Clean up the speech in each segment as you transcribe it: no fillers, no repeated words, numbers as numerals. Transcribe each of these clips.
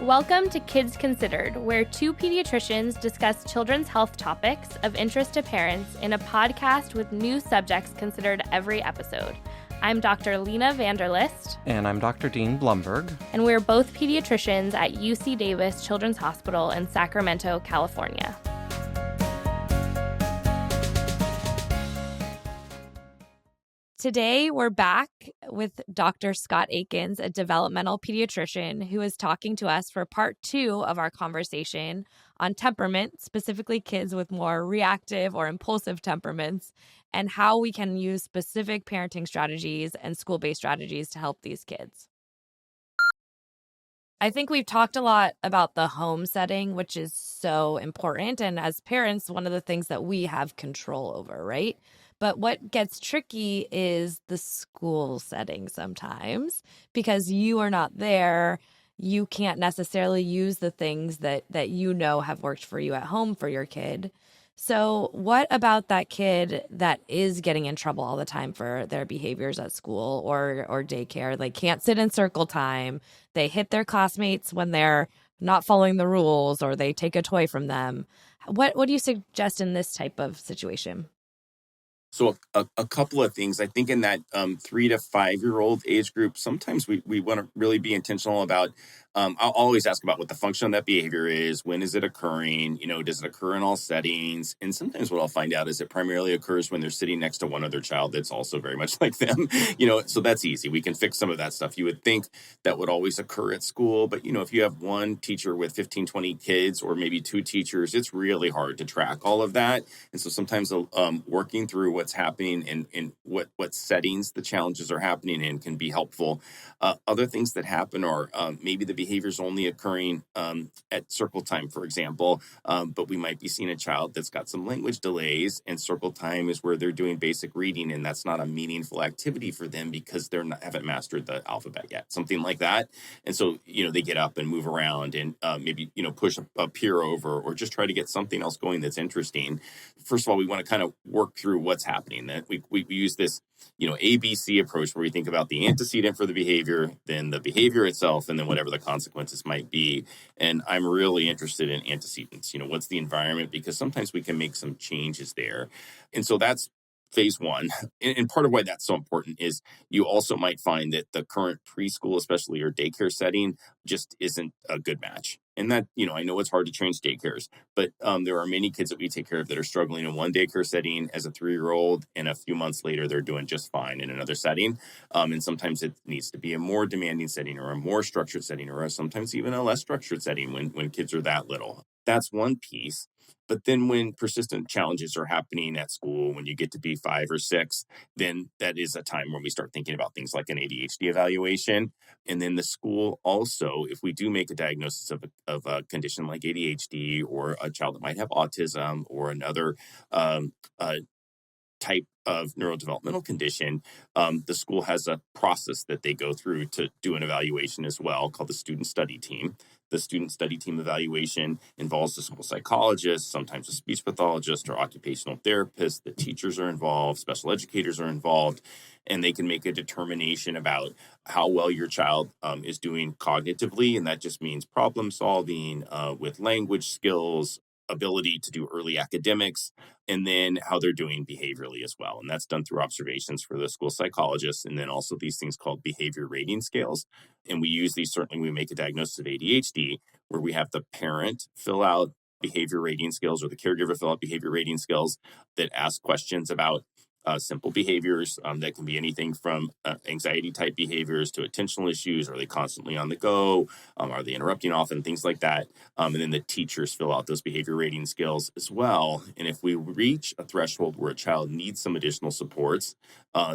Welcome to Kids Considered, where two pediatricians discuss children's health topics of interest to parents in a podcast with new subjects considered every episode. I'm Dr. Lena Vanderlist. And I'm Dr. Dean Blumberg. And we're both pediatricians at UC Davis Children's Hospital in Sacramento, California. Today, we're back with Dr. Scott Akins, a developmental pediatrician, who is talking to us for part 2 of our conversation on temperament, specifically kids with more reactive or impulsive temperaments, and how we can use specific parenting strategies and school-based strategies to help these kids. I think we've talked a lot about the home setting, which is so important. And as parents, one of the things that we have control over, right? But what gets tricky is the school setting sometimes, because you are not there. You can't necessarily use the things that you know have worked for you at home for your kid. So what about that kid that is getting in trouble all the time for their behaviors at school or daycare? They can't sit in circle time. They hit their classmates when they're not following the rules, or they take a toy from them. What do you suggest in this type of situation? So a couple of things. I think in that 3 to 5 year old age group, sometimes we want to really be intentional about. I'll always ask about what the function of that behavior is. When is it occurring? Does it occur in all settings? And sometimes what I'll find out is it primarily occurs when they're sitting next to one other child that's also very much like them. So that's easy. We can fix some of that stuff. You would think that would always occur at school. But, if you have one teacher with 15, 20 kids, or maybe two teachers, it's really hard to track all of that. And so sometimes working through what's happening and what settings the challenges are happening in can be helpful. Other things that happen are maybe the behaviors only occurring at circle time, for example, but we might be seeing a child that's got some language delays, and circle time is where they're doing basic reading, and that's not a meaningful activity for them because haven't mastered the alphabet yet, something like that. And so, they get up and move around and maybe, push a peer over, or just try to get something else going that's interesting. First of all, we want to kind of work through what's happening. That we use this ABC approach, where we think about the antecedent for the behavior, then the behavior itself, and then whatever the consequences might be. And I'm really interested in antecedents. What's the environment? Because sometimes we can make some changes there. And so that's phase one. And part of why that's so important is you also might find that the current preschool, especially your daycare setting, just isn't a good match. And that, I know it's hard to change daycares, but there are many kids that we take care of that are struggling in one daycare setting as a 3-year-old, and a few months later, they're doing just fine in another setting. And sometimes it needs to be a more demanding setting, or a more structured setting, or sometimes even a less structured setting when kids are that little. That's one piece. But then when persistent challenges are happening at school, when you get to be 5 or 6, then that is a time when we start thinking about things like an ADHD evaluation. And then the school also, if we do make a diagnosis of a condition like ADHD, or a child that might have autism, or another type of neurodevelopmental condition, the school has a process that they go through to do an evaluation as well, called the student study team. The student study team evaluation involves the school psychologist, sometimes a speech pathologist or occupational therapist. The teachers are involved, special educators are involved, and they can make a determination about how well your child is doing cognitively. And that just means problem solving with language skills, ability to do early academics, and then how they're doing behaviorally as well. And that's done through observations for the school psychologists, and then also these things called behavior rating scales. And we use these certainly when we make a diagnosis of ADHD, where we have the parent fill out behavior rating skills, or the caregiver fill out behavior rating skills that ask questions about simple behaviors that can be anything from anxiety type behaviors to attentional issues. Are they constantly on the go? Are they interrupting often? Things like that. And then the teachers fill out those behavior rating skills as well. And if we reach a threshold where a child needs some additional supports,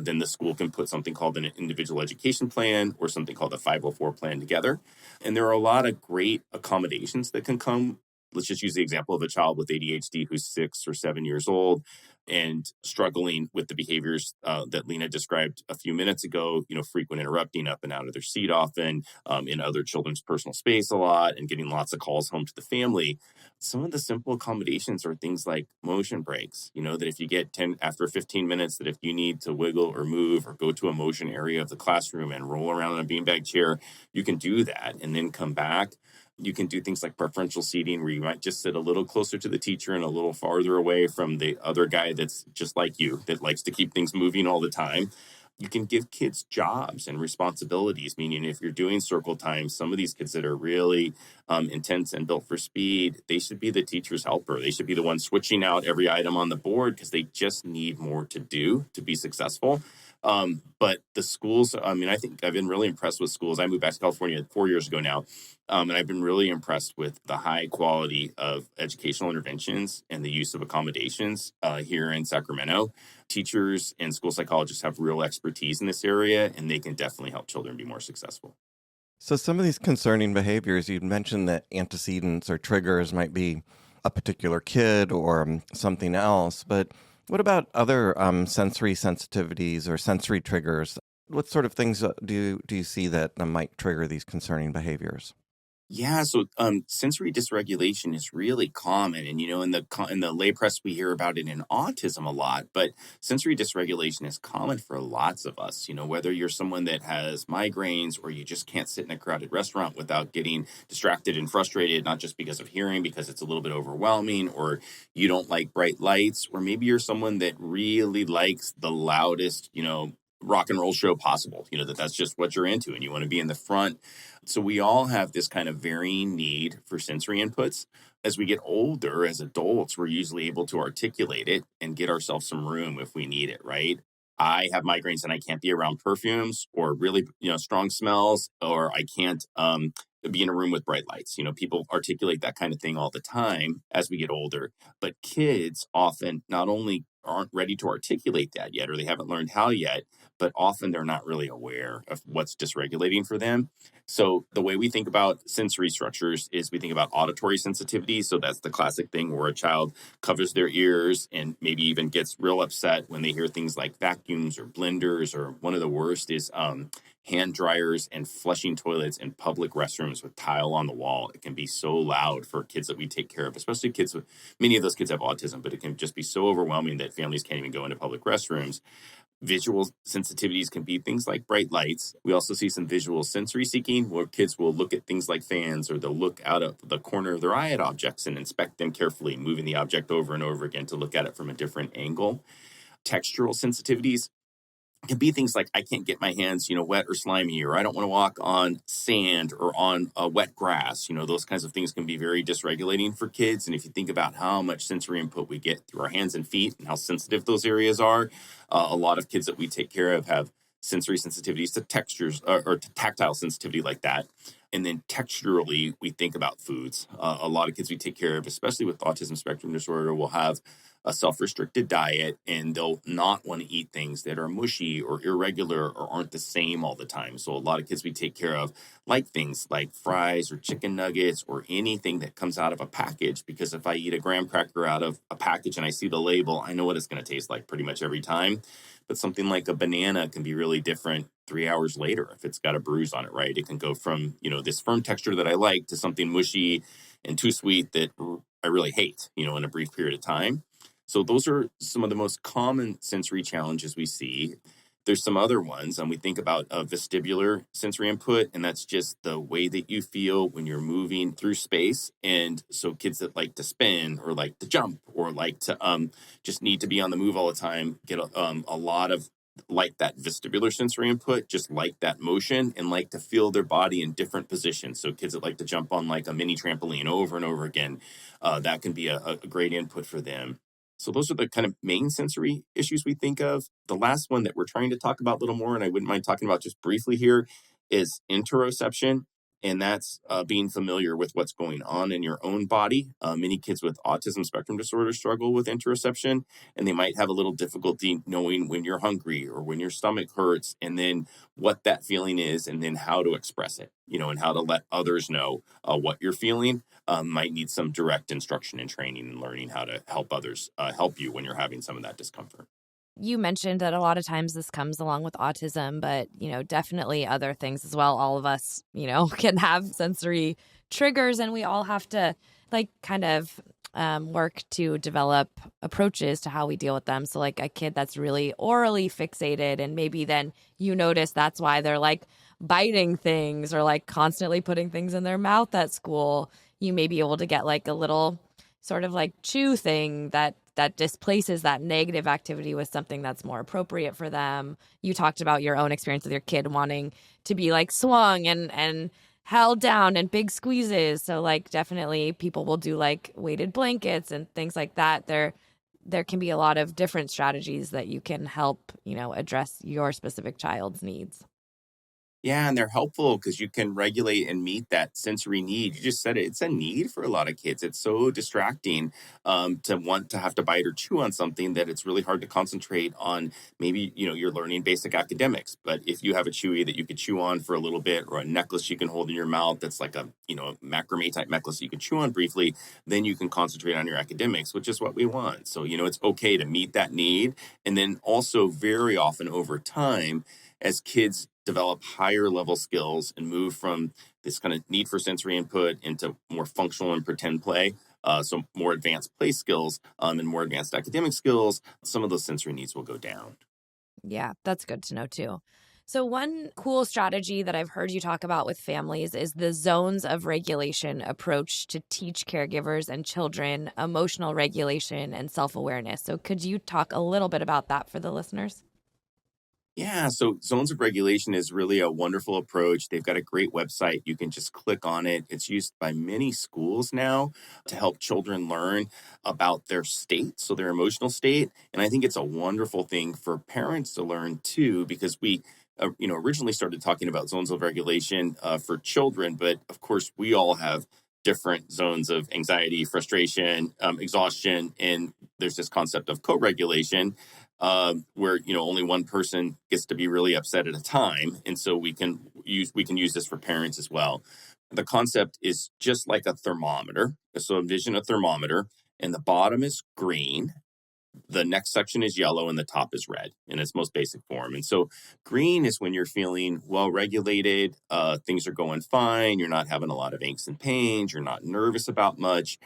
then the school can put something called an individual education plan, or something called a 504 plan together. And there are a lot of great accommodations that can come. Let's just use the example of a child with ADHD who's 6 or 7 years old and struggling with the behaviors that Lena described a few minutes ago, frequent interrupting, up and out of their seat often, in other children's personal space a lot, and getting lots of calls home to the family. Some of the simple accommodations are things like motion breaks, that if you get 10 after 15 minutes, that if you need to wiggle or move or go to a motion area of the classroom and roll around in a beanbag chair, you can do that and then come back. You can do things like preferential seating, where you might just sit a little closer to the teacher and a little farther away from the other guy that's just like you, that likes to keep things moving all the time. You can give kids jobs and responsibilities, meaning if you're doing circle time, some of these kids that are really intense and built for speed, they should be the teacher's helper. They should be the one switching out every item on the board because they just need more to do to be successful. But the schools, I mean, I think I've been really impressed with schools. I moved back to California 4 years ago now. And I've been really impressed with the high quality of educational interventions and the use of accommodations here in Sacramento. Teachers and school psychologists have real expertise in this area, and they can definitely help children be more successful. So some of these concerning behaviors, you mentioned that antecedents or triggers might be a particular kid or something else, but what about other sensory sensitivities or sensory triggers? What sort of things do you see that might trigger these concerning behaviors? Yeah, so sensory dysregulation is really common, and in the lay press we hear about it in autism a lot. But sensory dysregulation is common for lots of us. Whether you're someone that has migraines or you just can't sit in a crowded restaurant without getting distracted and frustrated, not just because of hearing, because it's a little bit overwhelming, or you don't like bright lights, or maybe you're someone that really likes the loudest, rock and roll show possible. That's just what you're into, and you want to be in the front. So we all have this kind of varying need for sensory inputs. As we get older, as adults, we're usually able to articulate it and get ourselves some room if we need it, right? I have migraines and I can't be around perfumes or really, strong smells, or I can't be in a room with bright lights. People articulate that kind of thing all the time as we get older. But kids often not only aren't ready to articulate that yet, or they haven't learned how yet, but often they're not really aware of what's dysregulating for them. So the way we think about sensory structures is we think about auditory sensitivity. So that's the classic thing where a child covers their ears and maybe even gets real upset when they hear things like vacuums or blenders, or one of the worst is hand dryers and flushing toilets in public restrooms with tile on the wall. It can be so loud for kids that we take care of, especially kids with, many of those kids have autism, but it can just be so overwhelming that families can't even go into public restrooms. Visual sensitivities can be things like bright lights. We also see some visual sensory seeking, where kids will look at things like fans, or they'll look out of the corner of their eye at objects and inspect them carefully, moving the object over and over again to look at it from a different angle. Textural sensitivities can be things like, I can't get my hands, wet or slimy, or I don't want to walk on sand or on wet grass. Those kinds of things can be very dysregulating for kids. And if you think about how much sensory input we get through our hands and feet and how sensitive those areas are, a lot of kids that we take care of have sensory sensitivities to textures or to tactile sensitivity like that. And then texturally, we think about foods. A lot of kids we take care of, especially with autism spectrum disorder, will have a self-restricted diet, and they'll not want to eat things that are mushy or irregular or aren't the same all the time. So a lot of kids we take care of like things like fries or chicken nuggets or anything that comes out of a package, because if I eat a graham cracker out of a package and I see the label, I know what it's going to taste like pretty much every time. But something like a banana can be really different 3 hours later if it's got a bruise on it, right? It can go from, this firm texture that I like to something mushy and too sweet that I really hate, in a brief period of time. So those are some of the most common sensory challenges we see. There's some other ones, and we think about vestibular sensory input, and that's just the way that you feel when you're moving through space. And so kids that like to spin or like to jump or like to just need to be on the move all the time get a lot of like that vestibular sensory input, just like that motion, and like to feel their body in different positions. So kids that like to jump on like a mini trampoline over and over again, that can be a great input for them. So those are the kind of main sensory issues we think of. The last one that we're trying to talk about a little more, and I wouldn't mind talking about just briefly here, is interoception. And that's being familiar with what's going on in your own body. Many kids with autism spectrum disorder struggle with interoception, and they might have a little difficulty knowing when you're hungry or when your stomach hurts, and then what that feeling is, and then how to express it, and how to let others know what you're feeling. Might need some direct instruction and training and learning how to help others help you when you're having some of that discomfort. You mentioned that a lot of times this comes along with autism, but, definitely other things as well. All of us, can have sensory triggers, and we all have to kind of work to develop approaches to how we deal with them. So like a kid that's really orally fixated, and maybe then you notice that's why they're like biting things or like constantly putting things in their mouth at school, you may be able to get like a little sort of like chew thing that displaces that negative activity with something that's more appropriate for them. You talked about your own experience with your kid wanting to be like swung and held down and big squeezes. So like definitely people will do like weighted blankets and things like that. There can be a lot of different strategies that you can help, address your specific child's needs. Yeah, and they're helpful because you can regulate and meet that sensory need. You just said it. It's a need for a lot of kids. It's so distracting to want to have to bite or chew on something that it's really hard to concentrate on. Maybe, you're learning basic academics, but if you have a chewy that you could chew on for a little bit, or a necklace you can hold in your mouth that's like a, macrame type necklace you can chew on briefly, then you can concentrate on your academics, which is what we want. So, it's okay to meet that need. And then also very often over time, as kids develop higher level skills and move from this kind of need for sensory input into more functional and pretend play, so more advanced play skills and more advanced academic skills, some of those sensory needs will go down. Yeah, that's good to know too. So, one cool strategy that I've heard you talk about with families is the zones of regulation approach to teach caregivers and children emotional regulation and self awareness. So, could you talk a little bit about that for the listeners? Yeah, so zones of regulation is really a wonderful approach. They've got a great website. You can just click on it. It's used by many schools now to help children learn about their state, so their emotional state. And I think it's a wonderful thing for parents to learn too, because we originally started talking about zones of regulation for children, but of course we all have different zones of anxiety, frustration, exhaustion, and there's this concept of co-regulation where only one person gets to be really upset at a time, and so we can use this for parents as well. The concept is just like a thermometer. So envision a thermometer, and the bottom is green, the next section is yellow, and the top is red in its most basic form. And so green is when you're feeling well regulated, things are going fine, you're not having a lot of aches and pains, you're not nervous about much.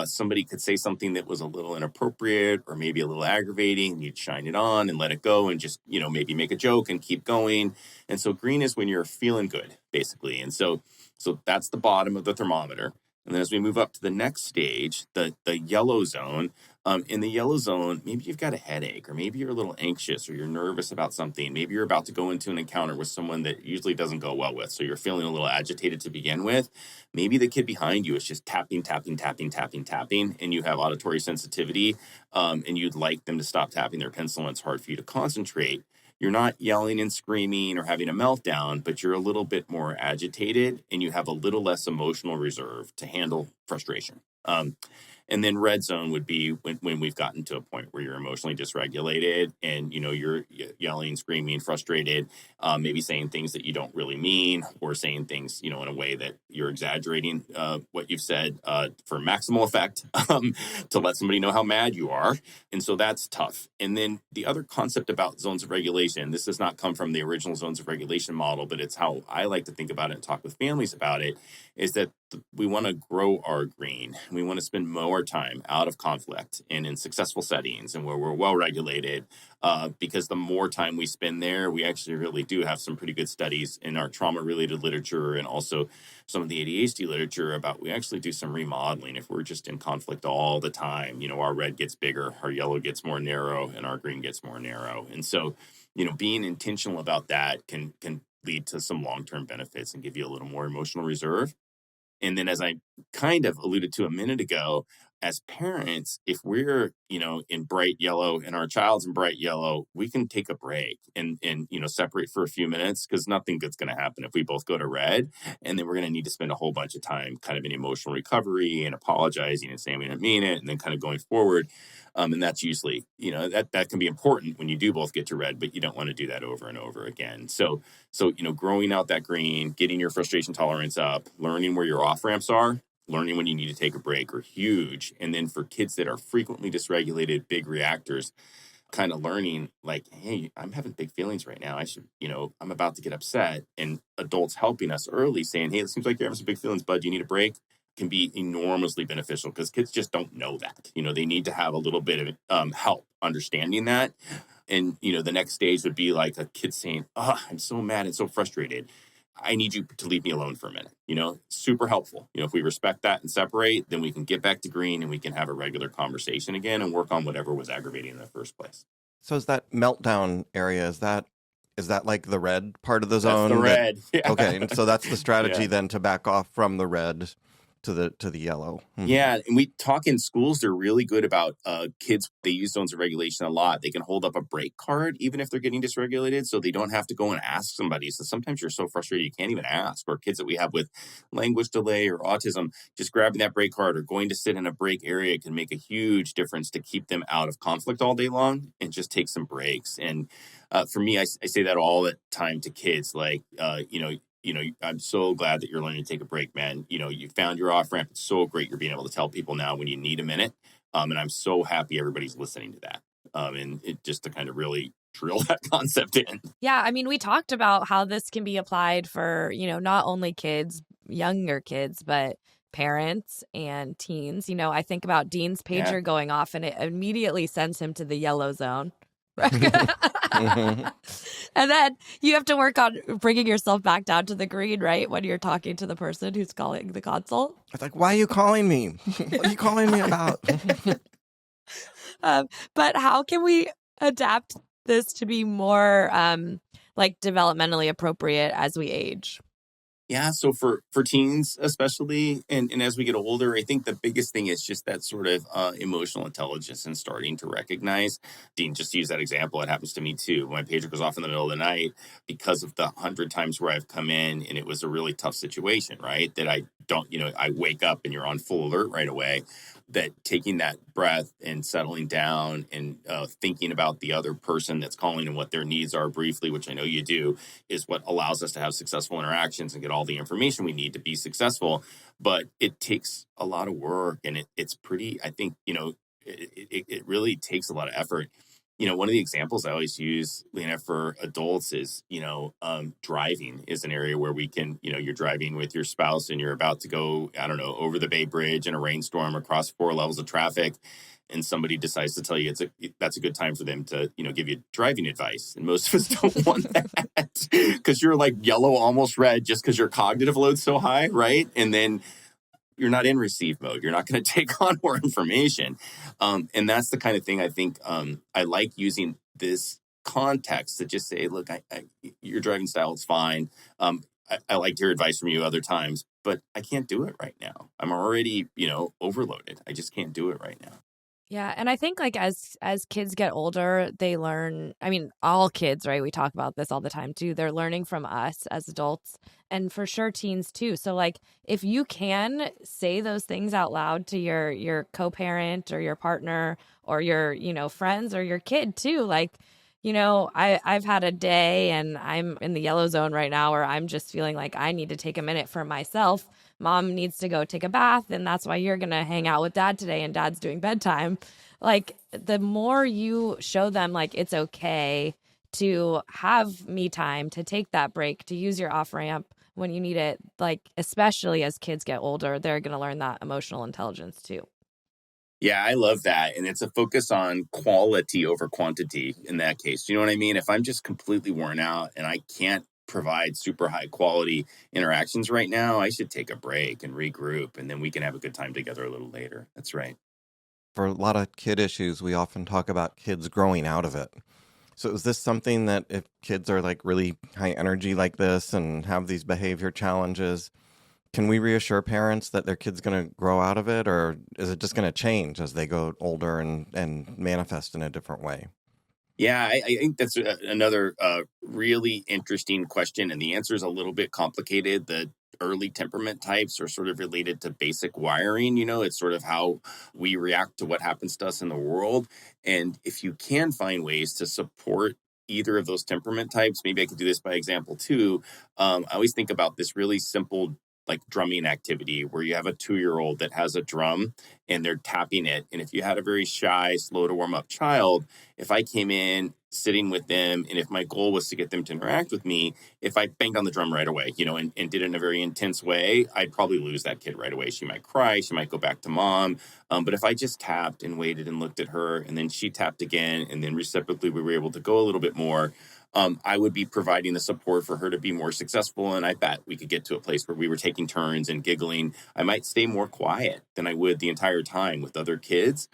Somebody could say something that was a little inappropriate or maybe a little aggravating, and you'd shine it on and let it go and just maybe make a joke and keep going. And so green is when you're feeling good, basically. And so that's the bottom of the thermometer. And then as we move up to the next stage, the yellow zone, in the yellow zone, maybe you've got a headache, or maybe you're a little anxious, or you're nervous about something. Maybe you're about to go into an encounter with someone that usually doesn't go well with. So you're feeling a little agitated to begin with. Maybe the kid behind you is just tapping, tapping, tapping, tapping, tapping, and you have auditory sensitivity, and you'd like them to stop tapping their pencil, and it's hard for you to concentrate. You're not yelling and screaming or having a meltdown, but you're a little bit more agitated, and you have a little less emotional reserve to handle frustration. And then red zone would be when we've gotten to a point where you're emotionally dysregulated, and you're yelling, screaming, frustrated, maybe saying things that you don't really mean, or saying things in a way that you're exaggerating what you've said for maximal effect, to let somebody know how mad you are. And so that's tough. And then the other concept about zones of regulation, this does not come from the original zones of regulation model, but it's how I like to think about it and talk with families about it, is that we want to grow our green. We want to spend more time out of conflict and in successful settings and where we're well regulated, because the more time we spend there, we actually really do have some pretty good studies in our trauma related literature, and also some of the ADHD literature about we actually do some remodeling. If we're just in conflict all the time, our red gets bigger, our yellow gets more narrow, and our green gets more narrow. And so, being intentional about that can lead to some long-term benefits and give you a little more emotional reserve. And then, as I kind of alluded to a minute ago, as parents, if we're, in bright yellow and our child's in bright yellow, we can take a break and separate for a few minutes, because nothing good's going to happen if we both go to red. And then we're going to need to spend a whole bunch of time kind of in emotional recovery and apologizing and saying we didn't mean it, and then kind of going forward. And that's usually, that can be important when you do both get to red, but you don't want to do that over and over again. So, growing out that green, getting your frustration tolerance up, learning where your off ramps are, learning when you need to take a break are huge. And then for kids that are frequently dysregulated, big reactors, kind of learning like, hey, I'm having big feelings right now. I should, I'm about to get upset. And adults helping us early saying, hey, it seems like you're having some big feelings, bud. You need a break, can be enormously beneficial, because kids just don't know that. They need to have a little bit of help understanding that. And, the next stage would be like a kid saying, oh, I'm so mad and so frustrated. I need you to leave me alone for a minute. Super helpful. If we respect that and separate, then we can get back to green and we can have a regular conversation again and work on whatever was aggravating in the first place. So is that meltdown area, is that like the red part of the zone? That's the red. Yeah. Okay, and so that's the strategy Yeah. then to back off from the red to the yellow. Yeah, and we talk in schools, they're really good about kids. They use zones of regulation a lot. They can hold up a break card even if they're getting dysregulated, so they don't have to go and ask somebody. So sometimes you're so frustrated you can't even ask. Or kids that we have with language delay or autism, just grabbing that break card or going to sit in a break area can make a huge difference to keep them out of conflict all day long and just take some breaks. And for me, I say that all the time to kids, like, I'm so glad that you're learning to take a break, man. You found your off ramp. It's so great you're being able to tell people now when you need a minute. And I'm so happy everybody's listening to that. And it just to kind of really drill that concept in. Yeah, I mean, we talked about how this can be applied for, not only kids, younger kids, but parents and teens. I think about Dean's pager going off and it immediately sends him to the yellow zone. And then you have to work on bringing yourself back down to the green, right? When you're talking to the person who's calling the consult. It's like, why are you calling me? What are you calling me about? But how can we adapt this to be more like developmentally appropriate as we age? Yeah, so for teens especially, and as we get older, I think the biggest thing is just that sort of emotional intelligence and starting to recognize. Dean, just to use that example, it happens to me too. My pager goes off in the middle of the night because of the 100 times where I've come in and it was a really tough situation, right? That I don't, I wake up and you're on full alert right away. That taking that breath and settling down and thinking about the other person that's calling and what their needs are briefly, which I know you do, is what allows us to have successful interactions and get all the information we need to be successful. But it takes a lot of work and it's pretty, I think, it really takes a lot of effort. One of the examples I always use, Lena, for adults is, driving is an area where we can, you're driving with your spouse and you're about to go, I don't know, over the Bay Bridge in a rainstorm across 4 levels of traffic. And somebody decides to tell you that's a good time for them to, give you driving advice. And most of us don't want that because you're like yellow, almost red, just because your cognitive load's so high, right? And then you're not in receive mode. You're not going to take on more information. And that's the kind of thing I think I like using this context to just say, look, your driving style is fine. I like to hear advice from you other times, but I can't do it right now. I'm already, overloaded. I just can't do it right now. Yeah, and I think like as kids get older, they learn, I mean, all kids, right? We talk about this all the time too. They're learning from us as adults and for sure teens too. So like if you can say those things out loud to your co-parent or your partner or your, friends or your kid too, like, I've had a day and I'm in the yellow zone right now where I'm just feeling like I need to take a minute for myself. Mom needs to go take a bath and that's why you're going to hang out with dad today and dad's doing bedtime. Like the more you show them like it's okay to have me time, to take that break, to use your off ramp when you need it, like especially as kids get older, they're going to learn that emotional intelligence too. Yeah, I love that. And it's a focus on quality over quantity in that case. You know what I mean? If I'm just completely worn out and I can't provide super high quality interactions right now, I should take a break and regroup, and then we can have a good time together a little later. That's right. For a lot of kid issues, we often talk about kids growing out of it. So is this something that if kids are like really high energy like this and have these behavior challenges, can we reassure parents that their kid's going to grow out of it, or is it just going to change as they go older and manifest in a different way? Yeah, I think that's another really interesting question, and the answer is a little bit complicated. The early temperament types are sort of related to basic wiring. It's sort of how we react to what happens to us in the world. And if you can find ways to support either of those temperament types, maybe I could do this by example too. I always think about this really simple like drumming activity where you have a 2-year-old that has a drum and they're tapping it. And if you had a very shy, slow to warm up child, if I came in sitting with them and if my goal was to get them to interact with me, if I banged on the drum right away, and did it in a very intense way, I'd probably lose that kid right away. She might cry. She might go back to mom. But if I just tapped and waited and looked at her and then she tapped again and then reciprocally we were able to go a little bit more, I would be providing the support for her to be more successful. And I bet we could get to a place where we were taking turns and giggling. I might stay more quiet than I would the entire time with other kids.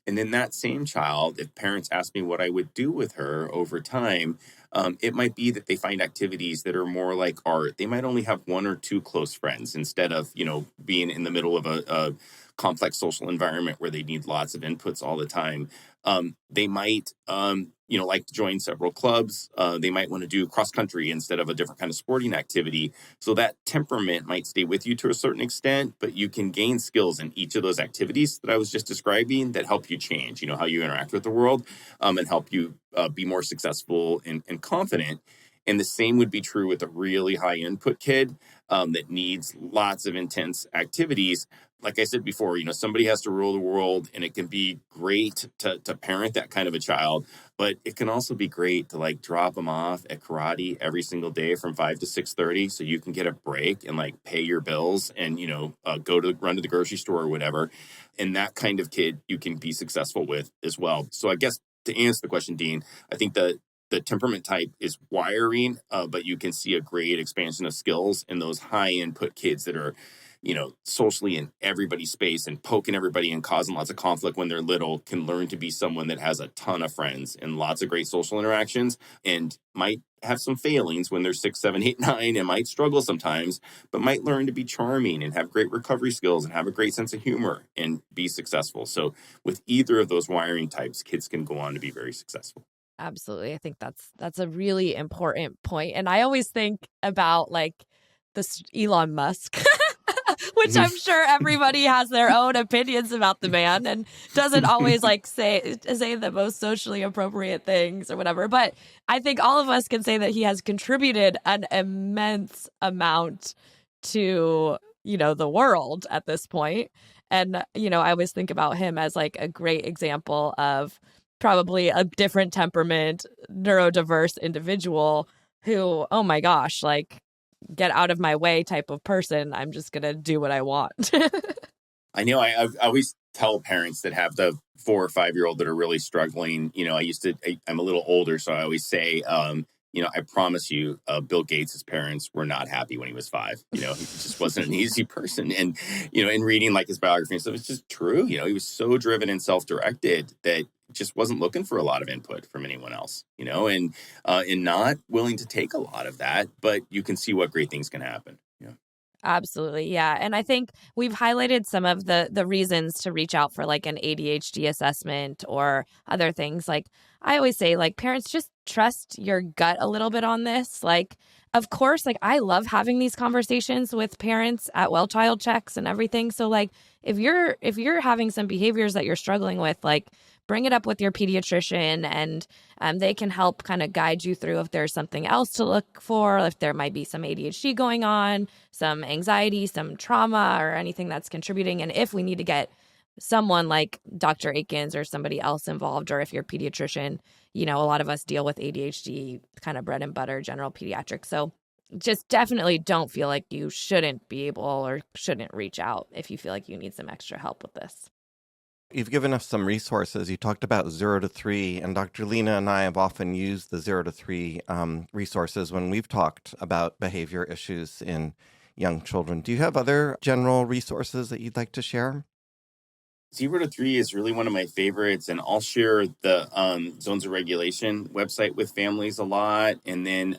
And then that same child, if parents ask me what I would do with her over time, it might be that they find activities that are more like art. They might only have one or two close friends instead of, being in the middle of a complex social environment where they need lots of inputs all the time. They might, like to join several clubs. They might want to do cross country instead of a different kind of sporting activity. So that temperament might stay with you to a certain extent, but you can gain skills in each of those activities that I was just describing that help you change, how you interact with the world, and help you be more successful and confident. And the same would be true with a really high input kid that needs lots of intense activities. Like I said before, somebody has to rule the world, and it can be great to parent that kind of a child, but it can also be great to drop them off at karate every single day from 5 to 6:30 so you can get a break and pay your bills and, run to the grocery store or whatever. And that kind of kid you can be successful with as well. So I guess to answer the question, Dean, I think the temperament type is wiring, but you can see a great expansion of skills in those high input kids that are, socially in everybody's space and poking everybody and causing lots of conflict when they're little, can learn to be someone that has a ton of friends and lots of great social interactions, and might have some failings when they're 6, 7, 8, 9, and might struggle sometimes, but might learn to be charming and have great recovery skills and have a great sense of humor and be successful. So with either of those wiring types, kids can go on to be very successful. Absolutely. I think that's a really important point. And I always think about this Elon Musk, which I'm sure everybody has their own opinions about the man and doesn't always say the most socially appropriate things or whatever. But I think all of us can say that he has contributed an immense amount to, the world at this point. And, I always think about him as a great example of probably a different temperament, neurodiverse individual who, oh my gosh, get out of my way type of person. I'm just going to do what I want. I know I always tell parents that have the 4 or 5-year-old that are really struggling, I'm a little older, so I always say, I promise you, Bill Gates' parents were not happy when he was 5. He just wasn't an easy person. And, in reading his biography and stuff, it's just true. He was so driven and self-directed that just wasn't looking for a lot of input from anyone else, and not willing to take a lot of that. But you can see what great things can happen. Absolutely. Yeah. And I think we've highlighted some of the reasons to reach out for an ADHD assessment or other things. I always say, parents, just trust your gut a little bit on this. Of course, I love having these conversations with parents at well child checks and everything. So if you're having some behaviors that you're struggling with, bring it up with your pediatrician, and they can help kind of guide you through if there's something else to look for, if there might be some ADHD going on, some anxiety, some trauma, or anything that's contributing. And if we need to get someone like Dr. Akins or somebody else involved, or if you're a pediatrician, a lot of us deal with ADHD, kind of bread and butter, general pediatrics. So just definitely don't feel like you shouldn't be able or shouldn't reach out if you feel like you need some extra help with this. You've given us some resources. You talked about 0 to 3, and Dr. Lena and I have often used the 0 to 3 resources when we've talked about behavior issues in young children. Do you have other general resources that you'd like to share? 0 to 3 is really one of my favorites, and I'll share the Zones of Regulation website with families a lot. And then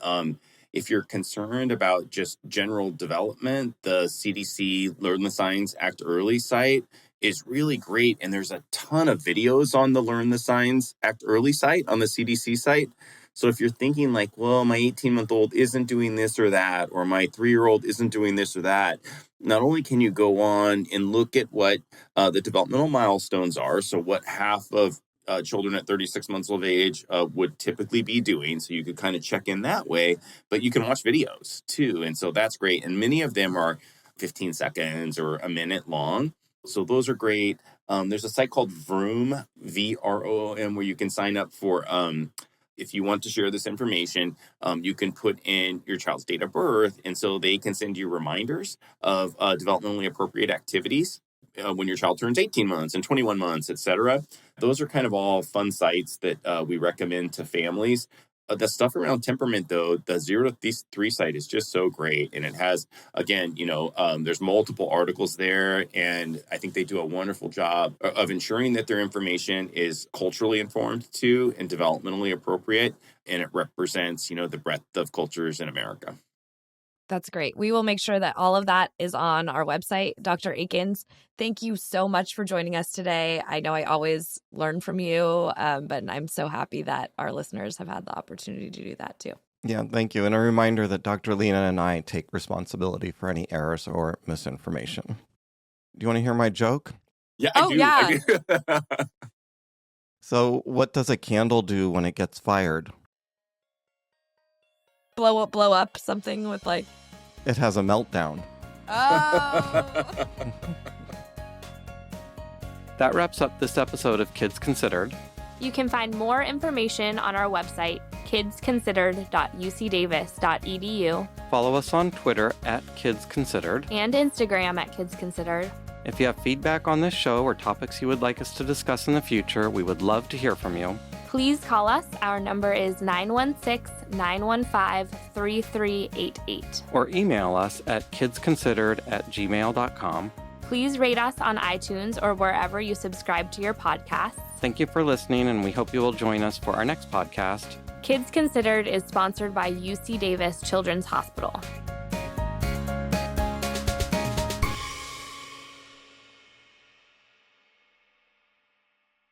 if you're concerned about just general development, the CDC Learn the Signs, Act Early site is really great. And there's a ton of videos on the Learn the Signs, Act Early site on the CDC site. So if you're thinking well, my 18-month-old isn't doing this or that, or my 3-year-old isn't doing this or that, not only can you go on and look at what the developmental milestones are, so what half of children at 36 months of age would typically be doing, so you could kind of check in that way, but you can watch videos too. And so that's great. And many of them are 15 seconds or a minute long. So those are great. There's a site called Vroom, VROOM, where you can sign up for, if you want to share this information, you can put in your child's date of birth. And so they can send you reminders of developmentally appropriate activities when your child turns 18 months and 21 months, et cetera. Those are kind of all fun sites that we recommend to families. The stuff around temperament, though, the 0 to 3 site is just so great. And it has, again, there's multiple articles there. And I think they do a wonderful job of ensuring that their information is culturally informed too and developmentally appropriate. And it represents, the breadth of cultures in America. That's great. We will make sure that all of that is on our website. Dr. Akins, thank you so much for joining us today. I know I always learn from you, but I'm so happy that our listeners have had the opportunity to do that too. Yeah, thank you. And a reminder that Dr. Lena and I take responsibility for any errors or misinformation. Do you want to hear my joke? Yeah, I do. Yeah. I do. So what does a candle do when it gets fired? Blow up something with like... It has a meltdown. Oh! That wraps up this episode of Kids Considered. You can find more information on our website, kidsconsidered.ucdavis.edu, Follow us on Twitter at Kids Considered. and Instagram at Kids Considered. If you have feedback on this show or topics you would like us to discuss in the future, we would love to hear from you. Please call us. Our number is 916-915-3388. Or email us at kidsconsidered@gmail.com. Please rate us on iTunes or wherever you subscribe to your podcasts. Thank you for listening, and we hope you will join us for our next podcast. Kids Considered is sponsored by UC Davis Children's Hospital.